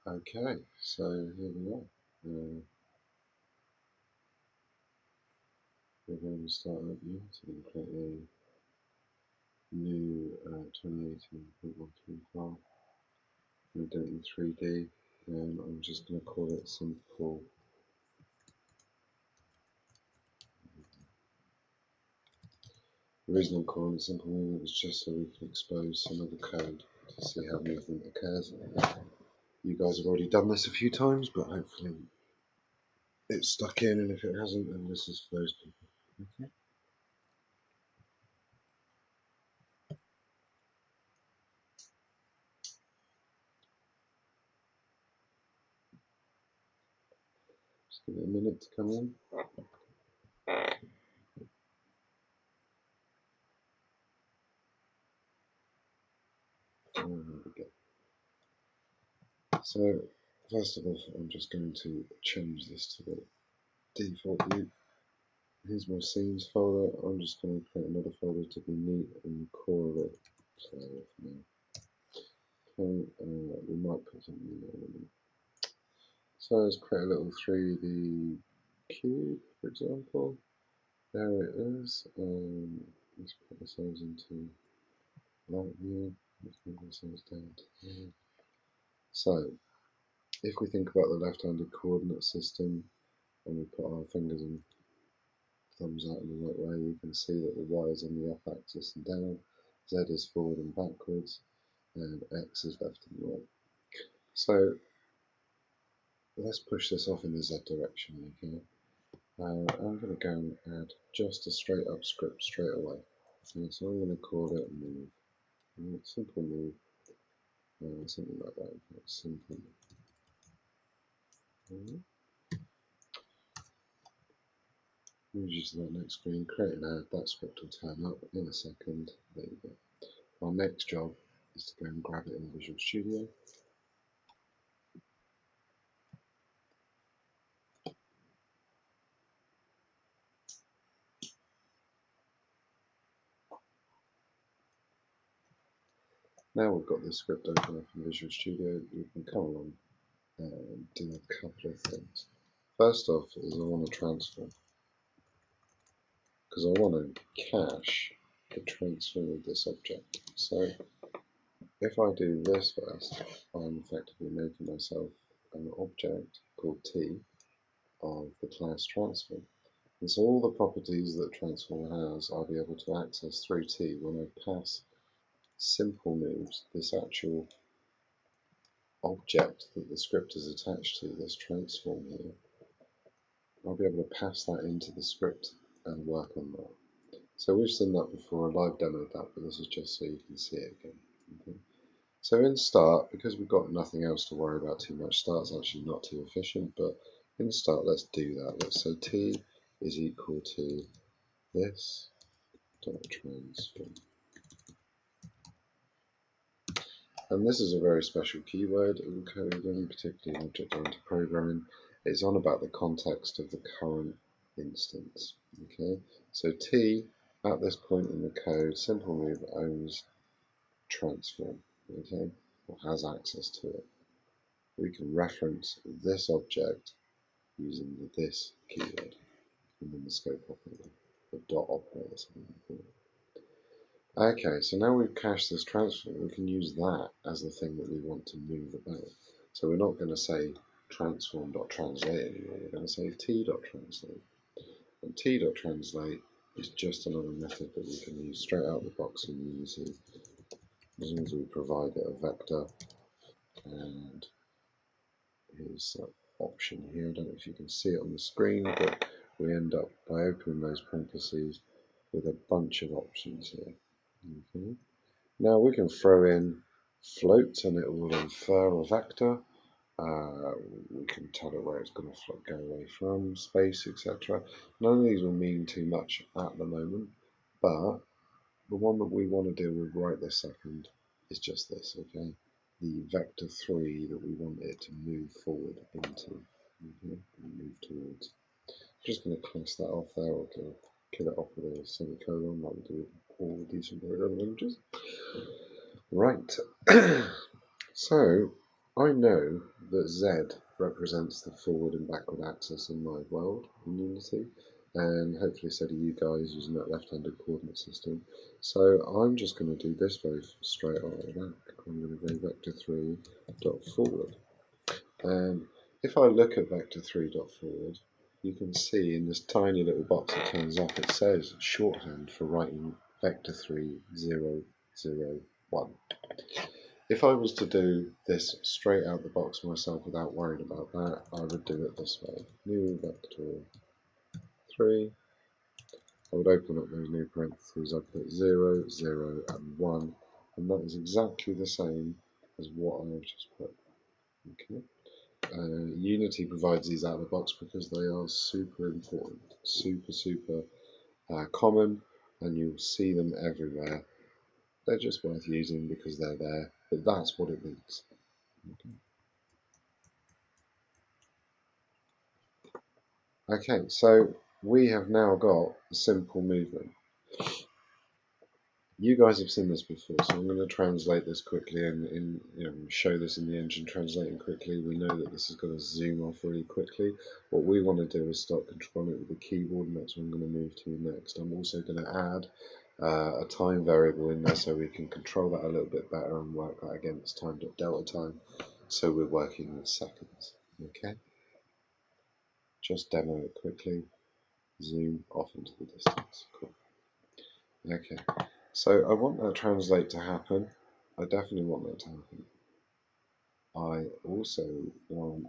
Okay, so here we are. We're going to start up here, so we can create a new 2018.135. I'm going to do it in 3D, and I'm just going to call it simple. The reason I'm calling it simple movement is just so we can expose some of the code to see how movement occurs. You guys have already done this a few times, but hopefully it's stuck in, and if it hasn't, then this is for those people. Okay. Just give it a minute to come in. There we go. So first of all, I'm just going to change this to the default view. Here's my scenes folder. I'm just going to create another folder to be neat and call it play for now. Okay, we might put something in there. So let's create a little 3D cube, for example. There it is. Let's put ourselves into light view. Let's move ourselves down to here. So if we think about the left-handed coordinate system and we put our fingers and thumbs out in the right way, you can see that the Y is on the up axis and down, Z is forward and backwards, and X is left and right. So let's push this off in the Z direction, okay? I'm going to go and add just a straight up script straight away. Okay, so I'm going to call it move. Simple move. Something like that. Simple. Move you to that next screen, create an ad, that script will turn up in a second. There you go. Our next job is to go and grab it in Visual Studio. Now we've got this script open up in Visual Studio, we can come along and do a couple of things. First off is I want to transform, because I want to cache the transform of this object. So if I do this first, I'm effectively making myself an object called T of the class transform. And so all the properties that transform has, I'll be able to access through T when I pass simple moves, this actual object that the script is attached to, this transform here. I'll be able to pass that into the script and work on that. So we've seen that before, I live demoed that, but this is just so you can see it again. Okay. So in start, because we've got nothing else to worry about too much, start's actually not too efficient, but in start, let's do that. Let's say T is equal to this dot transform. And this is a very special keyword in coding, particularly in object-oriented programming. It's on about the context of the current instance. Okay, so T at this point in the code, simple move owns transform. Okay, or has access to it. We can reference this object using the this keyword and then the scope operator, the dot operator. Okay, so now we've cached this transform, we can use that as the thing that we want to move about. So we're not going to say transform.translate anymore, we're going to say t.translate. And t.translate is just another method that we can use straight out of the box in Unity, as long as we provide it a vector. And here's an option here, I don't know if you can see it on the screen, but we end up by opening those parentheses with a bunch of options here. Okay. Now we can throw in float and it will infer a vector. We can tell it where it's going to go away from, space, etc. None of these will mean too much at the moment, but the one that we want to deal with right this second is just this, okay? The vector 3 that we want it to move forward into, okay? And move towards. I'm just going to class that off there, or kill it off with a semicolon like we do with all decent programming languages. Right, so I know that Z represents the forward and backward axis in my world in Unity, and hopefully so do you guys using that left-handed coordinate system. So I'm just going to do this very straight out of the back. I'm going to go vector 3 dot forward. And if I look at vector 3 dot forward, you can see in this tiny little box that turns up, it says shorthand for writing vector 3 0 0 1. If I was to do this straight out the box myself without worrying about that, I would do it this way. New vector 3. I would open up those new parentheses. I'd put 0, 0, and 1. And that is exactly the same as what I've just put. Okay. Unity provides these out of the box because they are super important, super common, and you'll see them everywhere. They're just worth using because they're there, but that's what it means. Okay, so we have now got a simple movement. You guys have seen this before, so I'm going to translate this quickly and show this in the engine translating quickly. We know that this is going to zoom off really quickly. What we want to do is start controlling it with the keyboard, and that's what I'm going to move to next. I'm also going to add a time variable in there so we can control that a little bit better and work that against time.delta time, so we're working with seconds. Okay, just demo it quickly. Zoom off into the distance. Cool. Okay, so I want that translate to happen. I definitely want that to happen. I also want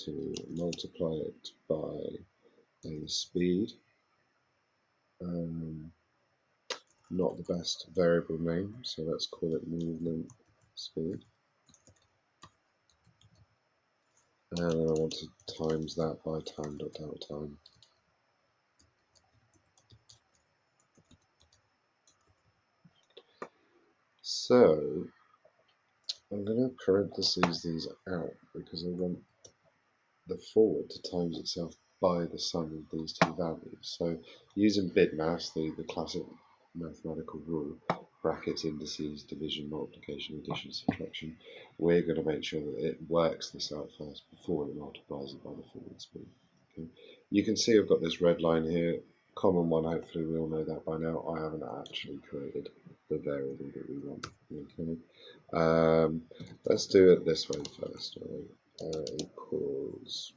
to multiply it by a speed. Not the best variable name, so let's call it movement speed. And then I want to times that by time.delta time. So I'm going to parentheses these out because I want the forward to times itself by the sum of these two values. So using BIDMAS, the classic mathematical rule, brackets, indices, division, multiplication, addition, subtraction, we're going to make sure that it works this out first before it multiplies it by the forward speed. Okay. You can see I've got this red line here, common one, hopefully we all know that by now. I haven't actually created the variable that we want. Okay. Let's do it this way first. Right? Equals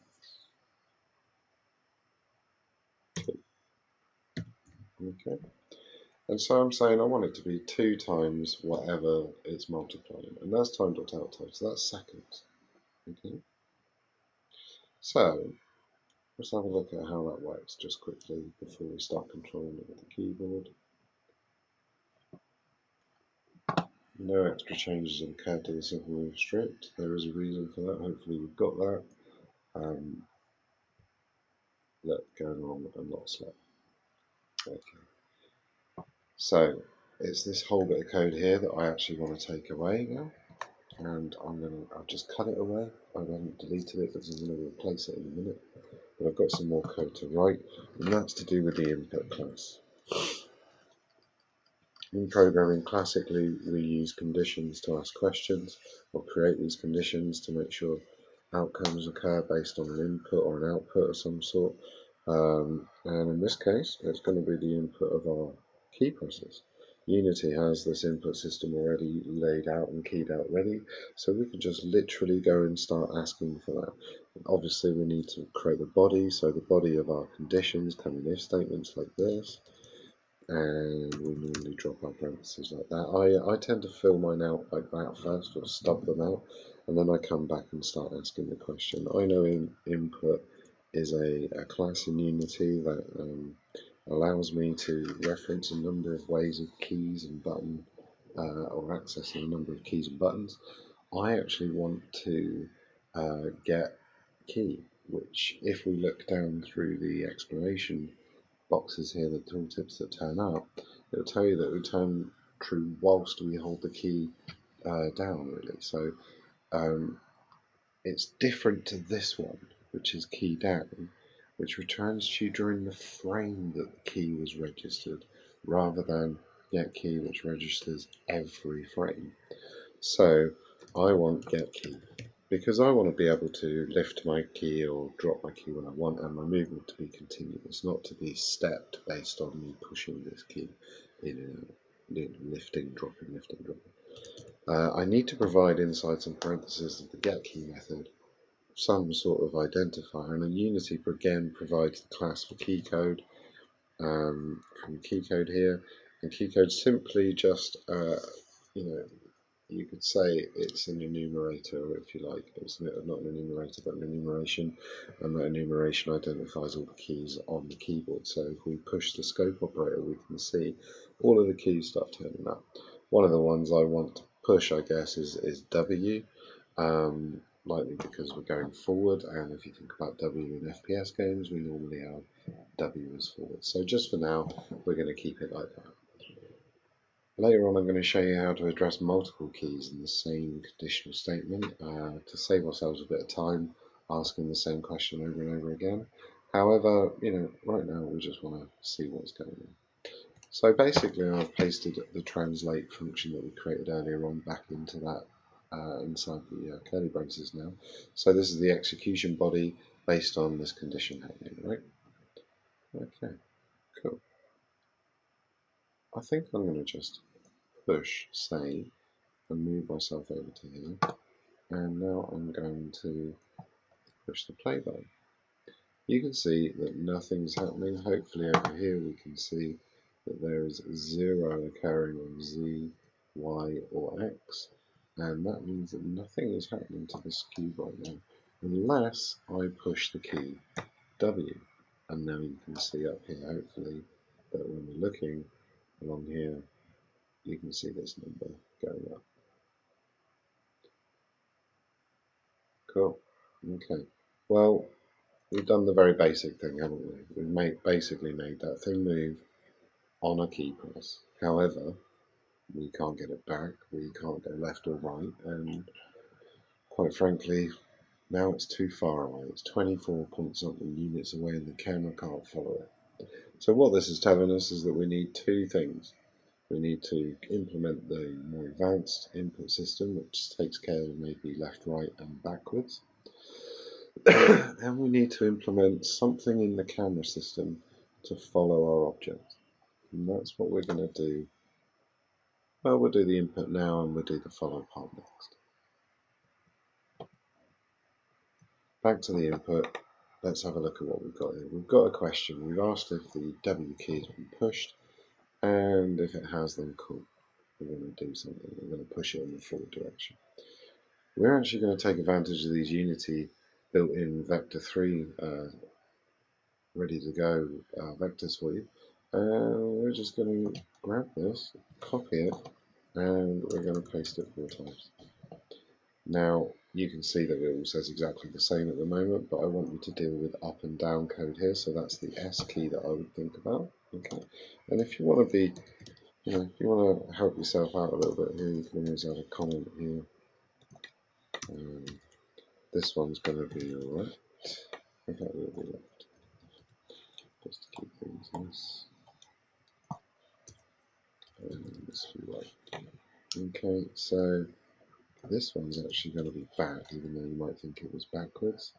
2. Okay. And so I'm saying I want it to be 2 times whatever it's multiplying. And that's time.delta time, so that's seconds. Okay. So let's have a look at how that works just quickly before we start controlling it with the keyboard. No extra changes have occurred to the simple move strict. There is a reason for that. Hopefully we've got that. Look, going along a lot slow. Okay. So it's this whole bit of code here that I actually want to take away now. And I'll just cut it away. I haven't deleted it because I'm going to replace it in a minute. But I've got some more code to write, and that's to do with the input class. In programming, classically, we use conditions to ask questions, or create these conditions to make sure outcomes occur based on an input or an output of some sort. And in this case, it's going to be the input of our key presses. Unity has this input system already laid out and keyed out ready, so we can just literally go and start asking for that. Obviously, we need to create the body, so the body of our conditions come in if statements like this. And we normally drop our parentheses like that. I tend to fill mine out like that first, or stub them out, and then I come back and start asking the question. I know input is a class in Unity that allows me to reference a number of ways of keys and button, or accessing a number of keys and buttons. I actually want to get key, which if we look down through the exploration boxes here, the tooltips that turn up, it'll tell you that it will turn true whilst we hold the key down, really. So it's different to this one, which is key down, which returns to you during the frame that the key was registered, rather than get key, which registers every frame. So I want get key. because I want to be able to lift my key or drop my key when I want, and my movement to be continuous, not to be stepped based on me pushing this key in and out, lifting, dropping, I need to provide inside some parentheses of the getKey method some sort of identifier, and a Unity again provides the class for keycode from keycode here, and keycode simply just you could say it's an enumerator, if you like. It's not an enumerator, but an enumeration, and that enumeration identifies all the keys on the keyboard. So if we push the scope operator, we can see all of the keys start turning up. One of the ones I want to push, I guess, is W, likely because we're going forward, and if you think about W in FPS games, we normally have W as forward. So just for now, we're going to keep it like that. Later on, I'm going to show you how to address multiple keys in the same conditional statement to save ourselves a bit of time asking the same question over and over again. However, right now we just want to see what's going on. So basically, I've pasted the translate function that we created earlier on back into that inside the curly braces now. So this is the execution body based on this condition happening, right? Okay, cool. I think I'm going to just push save and move myself over to here, and now I'm going to push the play button. You can see that nothing's happening. Hopefully over here we can see that there is 0 occurring on Z, Y or X, and that means that nothing is happening to this cube right now unless I push the key W. And now you can see up here hopefully that when we're looking along here you can see this number going up. Cool. Okay. Well, we've done the very basic thing, haven't we? We've basically made that thing move on a key press. However, we can't get it back. We can't go left or right. And quite frankly, now it's too far away. It's 24 point something units away and the camera can't follow it. So what this is telling us is that we need two things. We need to implement the more advanced input system, which takes care of maybe left, right, and backwards. And we need to implement something in the camera system to follow our object. And that's what we're going to do. Well, we'll do the input now and we'll do the follow part next. Back to the input. Let's have a look at what we've got here. We've got a question. We've asked if the W key has been pushed, and if it has, then cool. We're going to do something. We're going to push it in the forward direction. We're actually going to take advantage of these Unity built-in Vector 3 ready to go vectors for you. And we're just going to grab this, copy it, and we're going to paste it 4 times. Now, you can see that it all says exactly the same at the moment, but I want you to deal with up and down code here, so that's the S key that I would think about. Okay, and if you want to be, if you want to help yourself out a little bit here, you can always add a comment here. This one's going to be alright. In fact, it will be left, just to keep things nice. And this will be right. Okay, so this one's actually going to be back, even though you might think it was backwards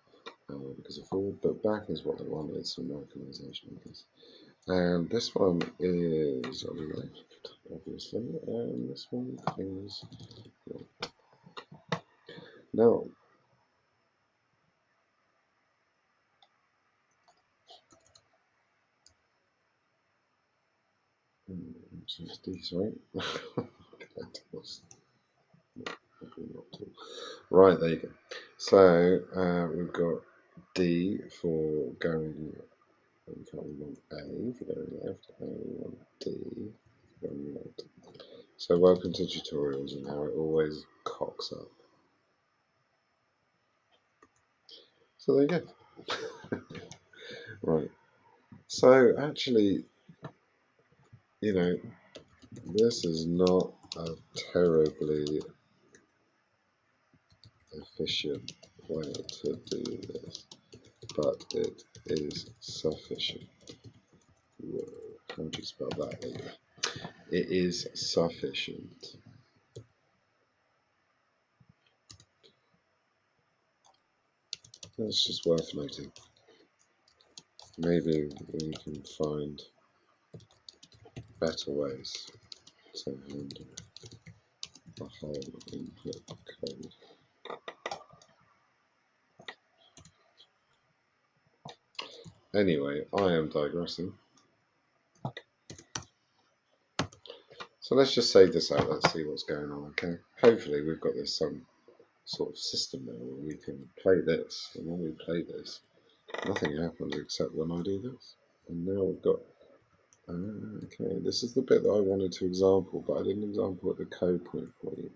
because of forward, but back is what they want. It's some localization, I guess. And this one is left, obviously, and this one is right. Now, so it's D, sorry. Right, there you go. So we've got D for going, in fact we want A for going left, and we want D for going right. So welcome to tutorials and how it always cocks up. So there you go. Right. So actually, this is not a terribly efficient way to do this, but it is sufficient. Whoa, how do you spell that? There you go. It is sufficient. That's just worth noting. Maybe we can find better ways to handle the whole input code. Anyway, I am digressing. So let's just save this out. Let's see what's going on, okay? Hopefully we've got this some sort of system now where we can play this, and when we play this, nothing happens except when I do this. And now we've got, okay, this is the bit that I wanted to example, but I didn't example at the code point for you.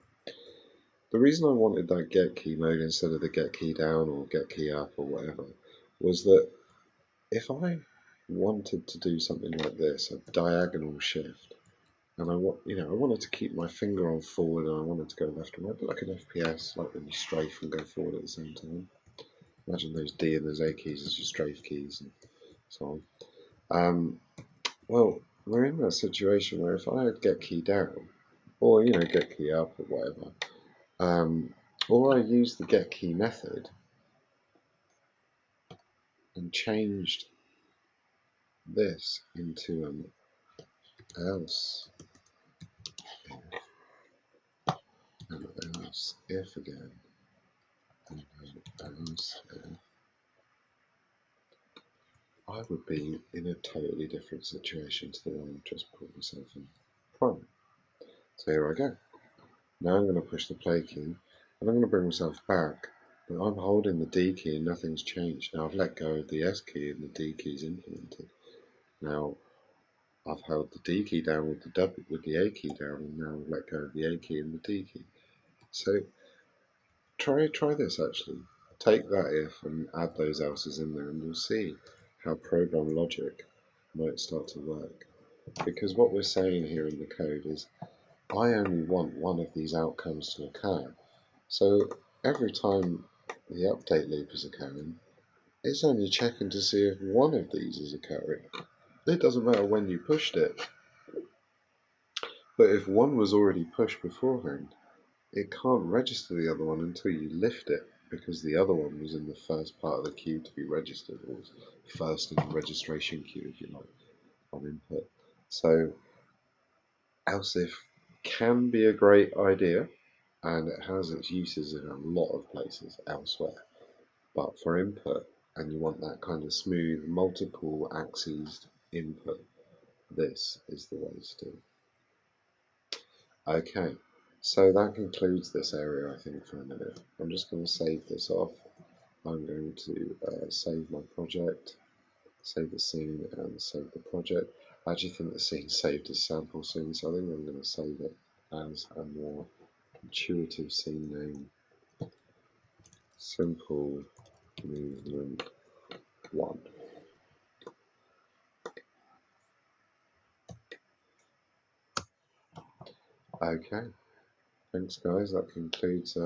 The reason I wanted that get key mode instead of the get key down or get key up or whatever was that if I wanted to do something like this, a diagonal shift, and I wanted to keep my finger on forward and I wanted to go left and right, but like an FPS, like when you strafe and go forward at the same time. Imagine those D and those A keys as your strafe keys and so on. Well, we're in that situation where if I had get key down, or get key up or whatever, or I used the get key method and changed this into an else and else if again and else if, I would be in a totally different situation to the one I've just put myself in prior. So here I go. Now I'm going to push the play key and I'm going to bring myself back, but I'm holding the D key and nothing's changed. Now I've let go of the S key and the D key is implemented. Now I've held the D key down with the A key down, and now I've let go of the A key and the D key. So try this actually. Take that if and add those else's in there, and you'll see how program logic might start to work. Because what we're saying here in the code is, I only want one of these outcomes to occur. So every time the update loop is occurring, it's only checking to see if one of these is occurring. It doesn't matter when you pushed it. But if one was already pushed beforehand, it can't register the other one until you lift it, because the other one was in the first part of the queue to be registered, or was first in the registration queue, if you like, on input. So else if can be a great idea, and it has its uses in a lot of places elsewhere. But for input, and you want that kind of smooth, multiple axes input, this is the way to do it. Okay, so that concludes this area, I think, for a minute. I'm just going to save this off. I'm going to save my project, save the scene, and save the project. I actually think the scene saved as sample scene, so I think I'm going to save it as a more intuitive scene name. Simple movement 1. Okay, thanks guys, that concludes